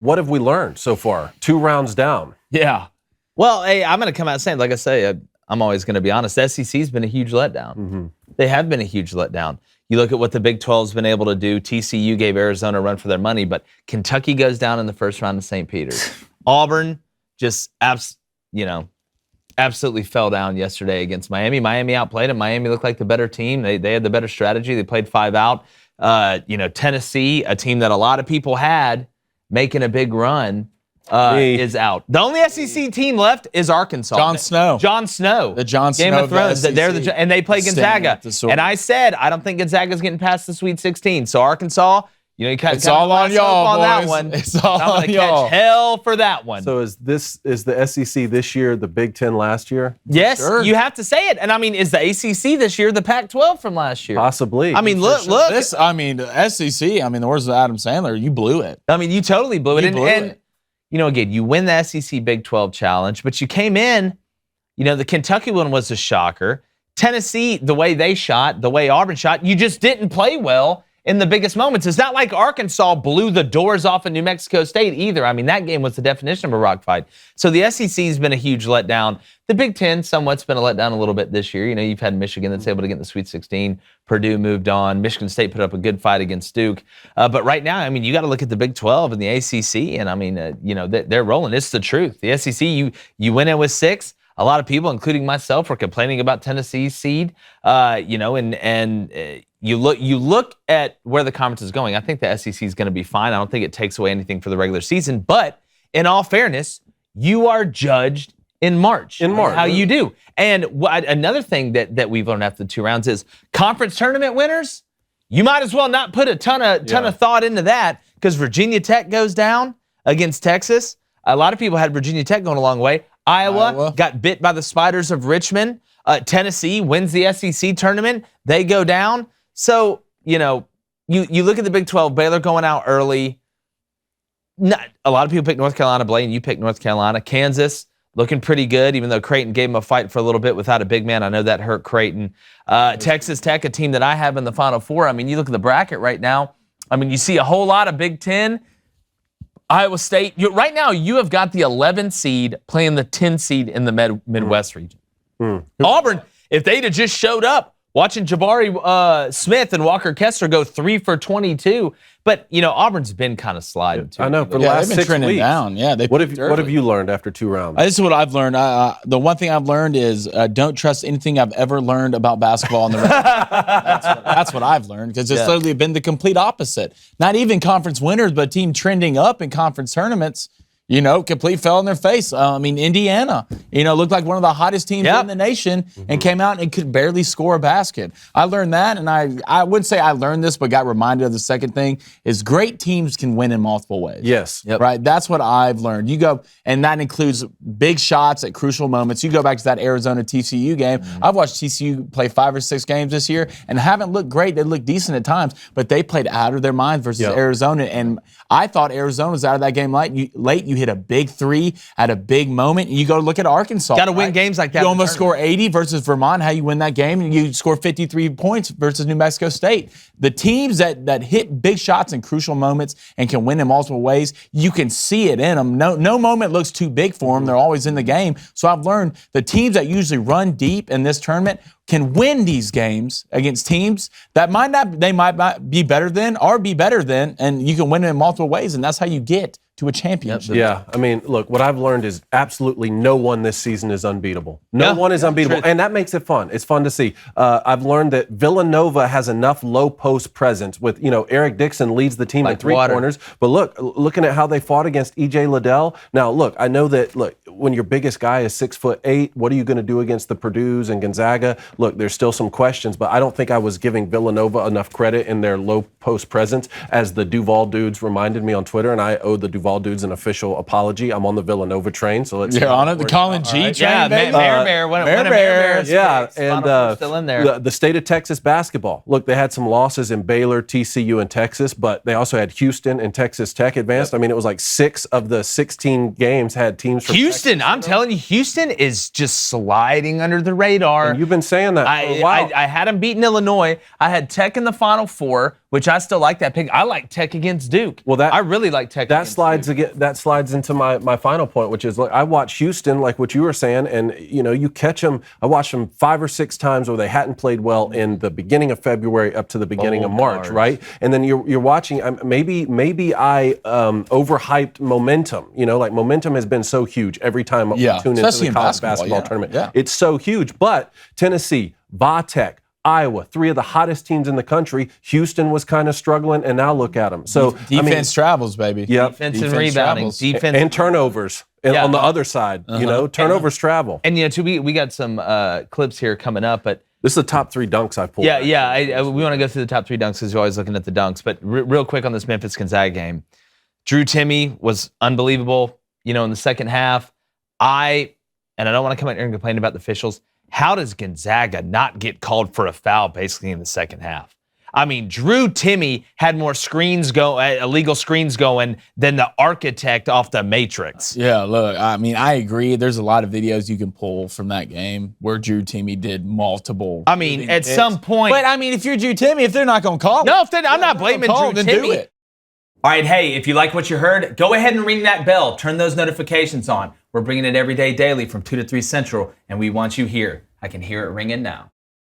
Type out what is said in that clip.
what have we learned so far? 2 rounds down. Yeah. Well, hey, I'm going to come out saying, like I say, I'm always going to be honest. The SEC's been a huge letdown. Mm-hmm. They have been a huge letdown. You look at what the Big 12's been able to do. TCU gave Arizona a run for their money, but Kentucky goes down in the first round of St. Peter's. Auburn just absolutely fell down yesterday against Miami. Miami outplayed them. Miami looked like the better team. They had the better strategy. They played 5 out. Tennessee, a team that a lot of people had making a big run, is out. The only SEC team left is Arkansas. Jon Snow. The Jon Snow Game of Thrones. And they play Gonzaga. And I said, I don't think Gonzaga's getting past the Sweet 16. So Arkansas, it's all on y'all, on boys. that one. It's all I'm on gonna y'all. catch hell for that one. So is the SEC this year the Big Ten last year? Yes, Sure. you have to say it. And I mean, is the ACC this year the Pac-12 from last year? Possibly. I mean, look. The SEC, the words of Adam Sandler, you blew it. I mean, you totally blew it. You blew it. Again, you win the SEC Big 12 challenge, but you came in, the Kentucky one was a shocker. Tennessee, the way they shot, the way Auburn shot, you just didn't play well in the biggest moments. It's not like Arkansas blew the doors off of New Mexico State either. I mean, that game was the definition of a rock fight. So the SEC's been a huge letdown. The Big Ten somewhat's been a letdown a little bit this year. You've had Michigan that's able to get in the Sweet 16. Purdue moved on. Michigan State put up a good fight against Duke. But right now, you got to look at the Big 12 and the ACC, and they're rolling. It's the truth. The SEC, you win it with 6. A lot of people, including myself, were complaining about Tennessee's seed. You look at where the conference is going. I think the SEC is going to be fine. I don't think it takes away anything for the regular season. But in all fairness, you are judged in March. How you do. And another thing that we've learned after the 2 rounds is conference tournament winners, you might as well not put a ton of thought into that, because Virginia Tech goes down against Texas. A lot of people had Virginia Tech going a long way. Iowa got bit by the Spiders of Richmond. Tennessee wins the SEC tournament. They go down. So, you look at the Big 12, Baylor going out early. A lot of people pick North Carolina. Blaine, you picked North Carolina. Kansas looking pretty good, even though Creighton gave them a fight for a little bit without a big man. I know that hurt Creighton. Texas Tech, a team that I have in the Final Four. You look at the bracket right now. You see a whole lot of Big Ten. Iowa State. Right now, you have got the 11 seed playing the 10 seed in the Midwest region. Auburn, if they'd have just showed up, watching Jabari Smith and Walker Kessler go 3 for 22. But, Auburn's been kind of sliding, too. I know, for the last 6 weeks. Down. Yeah, what have you learned after 2 rounds? This is what I've learned. The one thing I've learned is don't trust anything I've ever learned about basketball on the record. That's what I've learned, because it's literally been the complete opposite. Not even conference winners, but a team trending up in conference tournaments. Complete fell on their face. Indiana, looked like one of the hottest teams in the nation and came out and could barely score a basket. I learned that, and I wouldn't say I learned this, but got reminded of the second thing, is great teams can win in multiple ways. Yes. Yep. Right? That's what I've learned. You go, and that includes big shots at crucial moments. You go back to that Arizona-TCU game. I've watched TCU play 5 or 6 games this year and haven't looked great. They looked decent at times, but they played out of their minds versus Arizona, and I thought Arizona was out of that game late. You hit a big 3 at a big moment, and you go look at Arkansas. Got to win games like that. You almost score 80 versus Vermont. How you win that game, and you score 53 points versus New Mexico State. The teams that hit big shots in crucial moments and can win in multiple ways, you can see it in them. No moment looks too big for them. They're always in the game. So I've learned the teams that usually run deep in this tournament can win these games against teams that might not be better than, and you can win it in multiple ways, and that's how you get to a championship. Yeah, look, what I've learned is absolutely no one this season is unbeatable. No one is unbeatable, and that makes it fun. It's fun to see. I've learned that Villanova has enough low post presence with, Eric Dixon leads the team in 3 corners, but looking at how they fought against E.J. Liddell. Now, look, I know that, when your biggest guy is 6'8", what are you going to do against the Purdues and Gonzaga? Look, there's still some questions, but I don't think I was giving Villanova enough credit in their low post presence, as the Duval dudes reminded me on Twitter, and I owe the Duval dudes an official apology. I'm on the Villanova train, so let's. You're on it, the Colin G train. Yeah, baby. Mayor Bear. Yeah, and still in there. The state of Texas basketball. Look, they had some losses in Baylor, TCU, and Texas, but they also had Houston and Texas Tech advanced. It was like 6 of the 16 games had teams from Houston. Texas. I'm telling you, Houston is just sliding under the radar. And you've been saying that for a while. I had them beating Illinois. I had Tech in the Final Four. which I still like that pick. I like Tech against Duke. Well, I really like Tech. That slides into my final point, which is like I watch Houston, like what you were saying, and you catch them. I watched them 5 or 6 times where they hadn't played well in the beginning of February up to the beginning of March, right? And then you're watching. Maybe I overhyped momentum. Like momentum has been so huge every time we tune into the college basketball tournament. Yeah. It's so huge. But Tennessee, Va-Tech, Iowa, 3 of the hottest teams in the country. Houston was kind of struggling, and now look at them. So defense travels, baby. Yep. Defense and rebounding. Defense and turnovers. On the other side, turnovers travel. And we got some clips here coming up, but this is the top 3 dunks I pulled. We want to go through the top 3 dunks because you're always looking at the dunks. But real quick on this Memphis-Gonzaga game, Drew Timme was unbelievable. In the second half, I don't want to come out here and complain about the officials. How does Gonzaga not get called for a foul basically in the second half? I mean, Drew Timme had more illegal screens going than the architect off the Matrix. Yeah, look, I agree. There's a lot of videos you can pull from that game where Drew Timme did multiple. At some point. But if you're Drew Timme, if they're not going to call it. I'm not blaming Drew Timme. Do it. All right, hey, if you like what you heard, go ahead and ring that bell. Turn those notifications on. We're bringing it every day daily from 2 to 3 Central, and we want you here. I can hear it ringing now.